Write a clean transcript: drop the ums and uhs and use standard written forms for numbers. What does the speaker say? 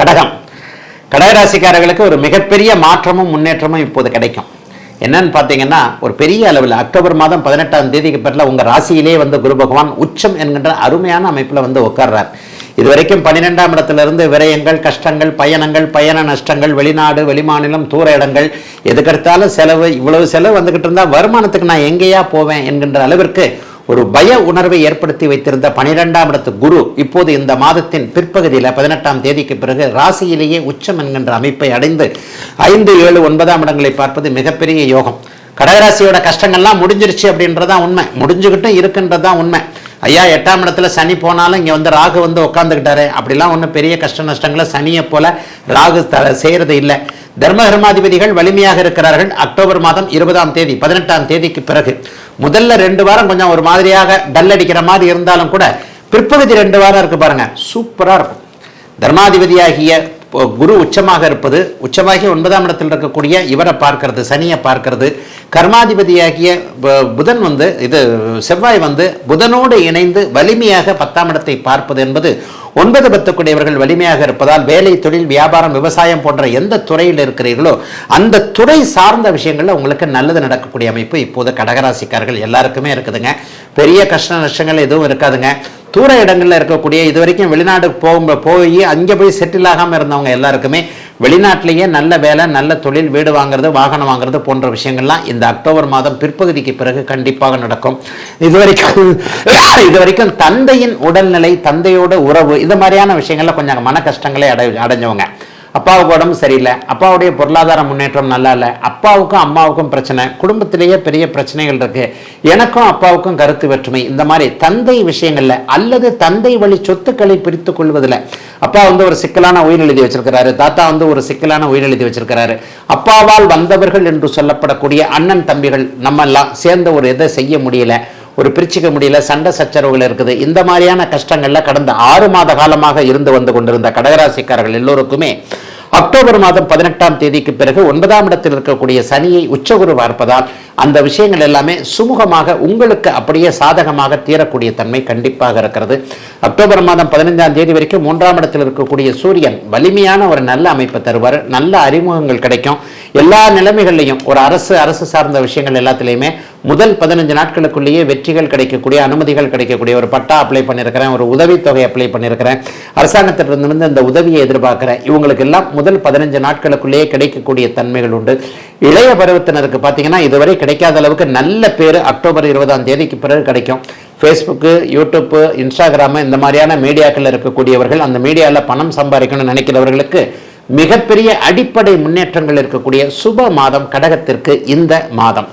கடகம் கடகராசிக்காரர்களுக்கு ஒரு மிகப்பெரிய மாற்றமும் முன்னேற்றமும் இப்போது கிடைக்கும். என்னன்னு பார்த்தீங்கன்னா, ஒரு பெரிய அளவில் அக்டோபர் மாதம் 18ஆம் தேதிக்கு பிறகு உங்கள் ராசியிலே வந்து குரு பகவான் உச்சம் என்கின்ற அருமையான அமைப்பில் வந்து உட்கார்றார். இதுவரைக்கும் 12ஆம் இடத்திலிருந்து விரயங்கள், கஷ்டங்கள், பயணங்கள், பயண நஷ்டங்கள், வெளிநாடு, வெளிமாநிலம், தூர இடங்கள், எதுக்கெடுத்தாலும் செலவு, இவ்வளவு செலவு வந்துகிட்டு இருந்தால் வருமானத்துக்கு நான் எங்கேயா போவேன் என்கின்ற அளவிற்கு ஒரு பய உணர்வை ஏற்படுத்தி வைத்திருந்த 12ஆம் இடத்து குரு இப்போது இந்த மாதத்தின் பிற்பகுதியில் 18ஆம் தேதிக்கு பிறகு ராசியிலேயே உச்சம் என்கின்ற அமைப்பை அடைந்து 5, 7, 9ஆம் இடங்களை பார்ப்பது மிகப்பெரிய யோகம். கடகராசியோட கஷ்டங்கள்லாம் முடிஞ்சிருச்சு அப்படின்றதான் உண்மை, முடிஞ்சுக்கிட்டும் இருக்கின்றதான் உண்மை. ஐயா 8ஆம் இடத்துல சனி போனாலும் இங்கே வந்து ராகு வந்து உட்காந்துக்கிட்டாரு, அப்படிலாம் ஒன்றும் பெரிய கஷ்ட நஷ்டங்களை சனியை போல ராகு செய்கிறது இல்லை. தர்மகர்மாதிபதிகள் வலிமையாக இருக்கிறார்கள். அக்டோபர் மாதம் 20ஆம் தேதி 18ஆம் தேதிக்கு பிறகு முதல்ல 2 வாரம் கொஞ்சம் ஒரு மாதிரியாக டல் அடிக்கிற மாதிரி இருந்தாலும் கூட பிற்பகுதி 2 வாரம் இருக்கு பாருங்க, சூப்பராக இருக்கும். தர்மாதிபதியாகிய குரு உச்சமாக இருப்பது, உச்சமாகி 9ஆம் இடத்தில் இருக்கக்கூடிய இவரை பார்க்கிறது, சனியை பார்க்கிறது. கர்மாதிபதியாகிய புதன் வந்து செவ்வாய் வந்து புதனோடு இணைந்து வலிமையாக 10ஆம் இடத்தை பார்ப்பது என்பது 9, 10 கூடியவர்கள் வலிமையாக இருப்பதால் வேலை, தொழில், வியாபாரம், விவசாயம் போன்ற எந்த துறையில் இருக்கிறீர்களோ அந்த துறை சார்ந்த விஷயங்கள்ல உங்களுக்கு நல்லது நடக்கக்கூடிய அமைப்பு இப்போது கடகராசிக்காரர்கள் எல்லாருக்குமே இருக்குதுங்க. பெரிய கஷ்ட நஷ்டங்கள் எதுவும் இருக்காதுங்க. தூர இடங்களில் இருக்கக்கூடிய இதுவரைக்கும் வெளிநாடு போய் அங்கே போய் செட்டில் ஆகாமல் இருந்தவங்க எல்லாருக்குமே வெளிநாட்டிலேயே நல்ல வேலை, நல்ல தொழில், வீடு வாங்குறது, வாகனம் வாங்குறது போன்ற விஷயங்கள்லாம் இந்த அக்டோபர் மாதம் பிற்பகுதிக்கு பிறகு கண்டிப்பாக நடக்கும். இதுவரைக்கும் தந்தையின் உடல்நிலை, தந்தையோட உறவு, இது மாதிரியான விஷயங்கள்ல கொஞ்சம் மன கஷ்டங்களை அடைஞ்சவங்க. அப்பாவுக்கு உடம்பு சரியில்லை, அப்பாவுடைய பொருளாதார முன்னேற்றம் நல்லா இல்லை, அப்பாவுக்கும் அம்மாவுக்கும் பிரச்சனை, குடும்பத்திலேயே பெரிய பிரச்சனைகள் இருக்கு, எனக்கும் அப்பாவுக்கும் கருத்து வேற்றுமை, இந்த மாதிரி தந்தை விஷயங்கள்ல அல்லது தந்தை வழி சொத்துக்களை பிரித்துக் கொள்வதில் அப்பா வந்து ஒரு சிக்கலான உயிர் எழுதி வச்சிருக்கிறாரு, தாத்தா வந்து ஒரு சிக்கலான உயிர் எழுதி வச்சிருக்கிறாரு, அப்பாவால் வந்தவர்கள் என்று சொல்லப்படக்கூடிய அண்ணன் தம்பிகள் நம்ம எல்லாம் சேர்ந்த ஒரு இதை செய்ய முடியல, ஒரு பிரிச்சுக்க முடியல, சண்டை சச்சரவுகள் இருக்குது. இந்த மாதிரியான கஷ்டங்கள்ல கடந்த 6 மாத காலமாக இருந்து வந்து கொண்டிருந்த கடகராசிக்காரர்கள் எல்லோருக்குமே அக்டோபர் மாதம் 18ஆம் தேதிக்கு பிறகு 9ஆம் இடத்தில் இருக்கக்கூடிய சனியை உச்சகுரு பார்ப்பதால் அந்த விஷயங்கள் எல்லாமே சுமூகமாக உங்களுக்கு அப்படியே சாதகமாக தீரக்கூடிய தன்மை கண்டிப்பாக இருக்கிறது. அக்டோபர் மாதம் 15ஆம் தேதி வரைக்கும் 3ஆம் இடத்தில் இருக்கக்கூடிய சூரியன் வலிமையான ஒரு நல்ல அமைப்பை தருவார். நல்ல அறிமுகங்கள் கிடைக்கும். எல்லா நிலைமைகள்லையும் ஒரு அரசு சார்ந்த விஷயங்கள் எல்லாத்திலையுமே முதல் 15 நாட்களுக்குள்ளேயே வெற்றிகள் கிடைக்கக்கூடிய, அனுமதிகள் கிடைக்கக்கூடிய, ஒரு பட்டா அப்ளை பண்ணியிருக்கிறேன், ஒரு உதவித்தொகை அப்ளை பண்ணியிருக்கிறேன், அரசாங்கத்திலிருந்து இந்த உதவியை எதிர்பார்க்கிறேன், இவங்களுக்கு எல்லாம் முதல் 15 நாட்களுக்குள்ளேயே கிடைக்கக்கூடிய தன்மைகள் உண்டு. இளைய பருவத்தினருக்கு பார்த்தீங்கன்னா இதுவரை கிடைக்காத அளவுக்கு நல்ல பேர் அக்டோபர் 20ஆம் தேதிக்கு பிறகு கிடைக்கும். ஃபேஸ்புக்கு, யூடியூப்பு, இன்ஸ்டாகிராமு இந்த மாதிரியான மீடியாக்கள் இருக்கக்கூடியவர்கள், அந்த மீடியாவில் பணம் சம்பாதிக்கணும்னு நினைக்கிறவர்களுக்கு மிகப்பெரிய அடிப்படை முன்னேற்றங்கள் இருக்கக்கூடிய சுப மாதம் கடகத்திற்கு இந்த மாதம்.